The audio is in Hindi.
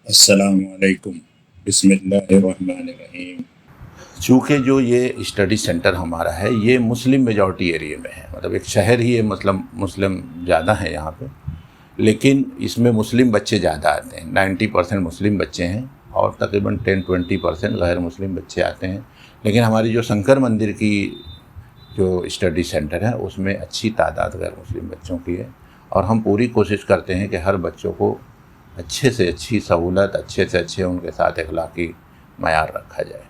अस्सलामुअलैकुम बिस्मिल्लाहिर्रहमानिर्रहीम। चूँकि जो ये स्टडी सेंटर हमारा है ये मुस्लिम मेजॉरिटी एरिया में है, मतलब एक शहर ही है, मतलब मुस्लिम ज़्यादा है यहाँ पे, लेकिन इसमें मुस्लिम बच्चे ज़्यादा आते हैं। 90% मुस्लिम बच्चे हैं और तकरीबन 10-20% गैर मुस्लिम बच्चे आते हैं। लेकिन हमारी जो शंकर मंदिर की जो स्टडी सेंटर है उसमें अच्छी तादाद गैर मुस्लिम बच्चों की है और हम पूरी कोशिश करते हैं कि हर बच्चों को अच्छे से अच्छी सहूलत, अच्छे से अच्छे उनके साथ अखलाकी मयार रखा जाए।